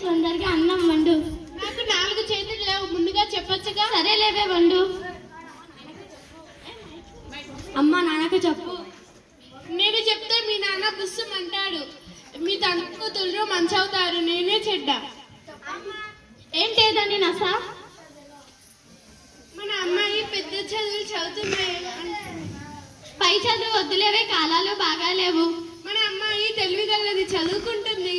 తొందరగా అన్నం వండు. నాకు 4 చేతులు లేవు, ముందుగా చెప్పొచ్చుగా. సరేలేవే వండు. అమ్మ నాన్నకు చెప్పు. నేను చెప్తే మీ నాన్న బుస్సం అంటాడు. మీ తండ్రి కూతురు మంచవుతారు, నేనే చెడ్డ. ఏంటేదండి నస? మన అమ్మాయి పెద్ద చదువులు చదువుతున్నాయి. పై చదువు వద్దులేవే, కాలాలు బాగాలేవు. మన అమ్మాయి తెలివిగలది, చదువుకుంటుంది.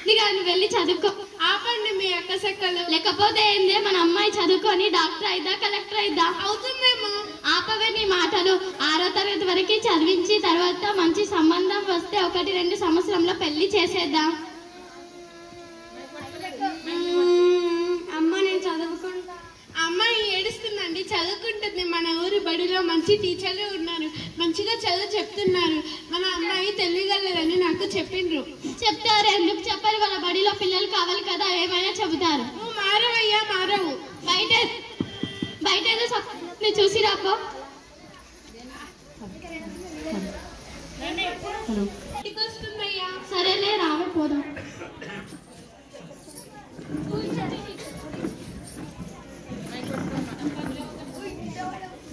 నువ్వు వెళ్ళి చదువుకో. ఆపండి మీ అక్క సెక్కలు. లేకపోతే ఏందే, మన అమ్మాయి చదువుకొని డాక్టర్ అయిద్దా, కలెక్టర్ అయిద్దా? అవుతుందేమో. ఆపవే నీ మాటలు. 6వ తరగతి వరకు చదివించి తర్వాత మంచి సంబంధం వస్తే 1-2 సంవత్సరంలో పెళ్లి చేసేద్దాం. అమ్మ నేను చదువుకుంటా. అమ్మాయి ఏడుస్తుందండి, చదువుకుంటుంది. మన ఊరి బడిలో మంచి టీచర్లు ఉన్నారు, మంచిగా చదువు చెప్తున్నారు. మన అమ్మాయి తెలివిగలదని నాకు చెప్పిండ్రు. చెప్తారు, ఎందుకు చెప్పారు? వాళ్ళ బడిలో పిల్లలు కావాలి కదా, ఏమైనా చెబుతారు. నువ్వు మారవయ్యా, మారవు. బయట చూసి రాపో. వస్తుందయ్యా. సరేలే రావే, పోదాం.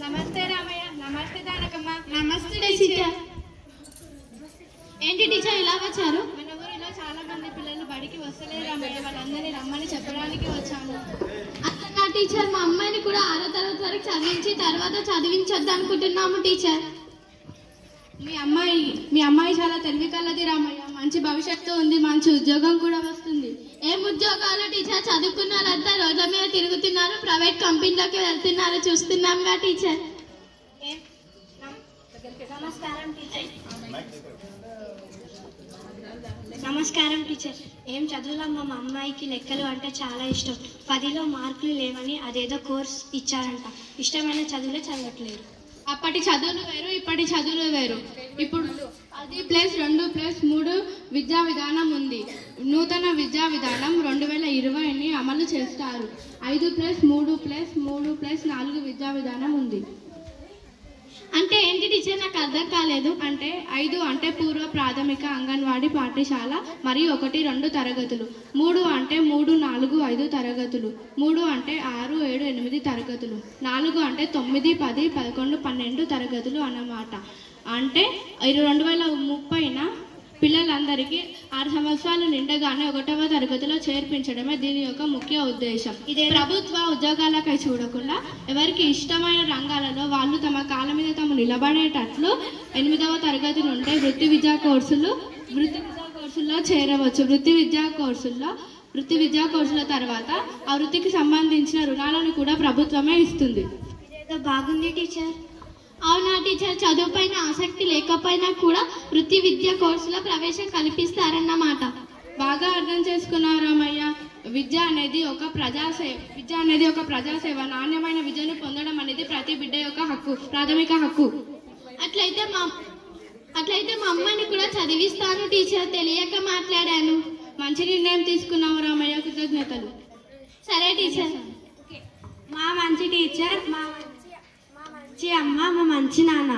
నమస్తే రామయ్య. నమస్తే దానకమ్మ. నమస్తే టీచర్. ఏంటి టీచర్ ఇలా వచ్చారు? మన ఊరిలో చాలా మంది పిల్లలు బడికి వస్తలేరు రామయ్య, వాళ్ళందరినీ రమ్మని చెప్పడానికి వచ్చాము. అట్లా టీచర్, మా అమ్మాయిని కూడా 6వ తరగతి వరకు చదివించి తర్వాత చదివించొద్దు అనుకుంటున్నాము టీచర్. మీ అమ్మాయి చాలా తెలివి కలది రామయ్య, మంచి భవిష్యత్తు ఉంది, మంచి ఉద్యోగం కూడా వస్తుంది. ఏం ఉద్యోగాలు టీచర్? చదువుకున్న వాళ్ళంతా రోడ్ల మీద తిరుగుతున్నారు, ప్రైవేట్ కంపెనీలోకి వెళ్తున్నారు, చూస్తున్నాంగా టీచర్. నమస్కారం టీచర్. ఏం చదువులమ్మా, మా అమ్మాయికి లెక్కలు అంటే చాలా ఇష్టం. 10లో మార్కులు లేవని అదేదో కోర్స్ ఇచ్చారంట. ఇష్టమైన చదువులే చదవట్లేదు. అప్పటి చదువులు వేరు, ఇప్పటి చదువులు వేరు. ఇప్పుడు 10+2+3 విద్యా విధానం ఉంది. నూతన విద్యా విధానం 2020ని అమలు చేస్తారు. 5+3+3+4 విద్యా విధానం ఉంది. అంటే ఏంటి టీచర్? నాకు అర్థం కాలేదు. అంటే 5 అంటే పూర్వ ప్రాథమిక అంగన్వాడీ పాఠశాల మరియు 1-2 తరగతులు. 3 అంటే 3, 4, 5 తరగతులు. 3 అంటే 6, 7, 8 తరగతులు. 4 అంటే 9, 10, 11, 12 తరగతులు అన్నమాట. అంటే 2030న పిల్లలందరికీ 6 సంవత్సరాలు నిండగానే 1వ తరగతిలో చేర్పించడమే దీని యొక్క ముఖ్య ఉద్దేశం. ఇదే ప్రభుత్వ ఉద్యోగాలకై చూడకుండా ఎవరికి ఇష్టమైన రంగాలలో వాళ్ళు తమ కాళ్ళ మీద తాము నిలబడేటట్లు 8వ తరగతి నుండే వృత్తి విద్యా కోర్సుల్లో చేరవచ్చు. వృత్తి విద్యా కోర్సుల తర్వాత ఆ వృత్తికి సంబంధించిన రుణాలను కూడా ప్రభుత్వమే ఇస్తుంది. ఇదేదో బాగుంది టీచర్. అవునా టీచర్? చదువు పైన ఆసక్తి లేకపోయినా కూడా వృత్తి విద్యా కోర్సులో ప్రవేశం కల్పిస్తారన్నమాట. బాగా అర్థం చేసుకున్నారు రామయ్య. విద్య అనేది ఒక ప్రజాసేవ. నాణ్యమైన విద్యను పొందడం అనేది ప్రతి బిడ్డ యొక్క హక్కు, ప్రాథమిక హక్కు. అట్లయితే మా అమ్మాయిని కూడా చదివిస్తాను టీచర్, తెలియక మాట్లాడాను. మంచి నిర్ణయం తీసుకున్నావు రామయ్య, కృతజ్ఞతలు. సరే టీచర్. మా మంచి టీచర్, మా మంచి అమ్మ, మా మంచి నాన్న.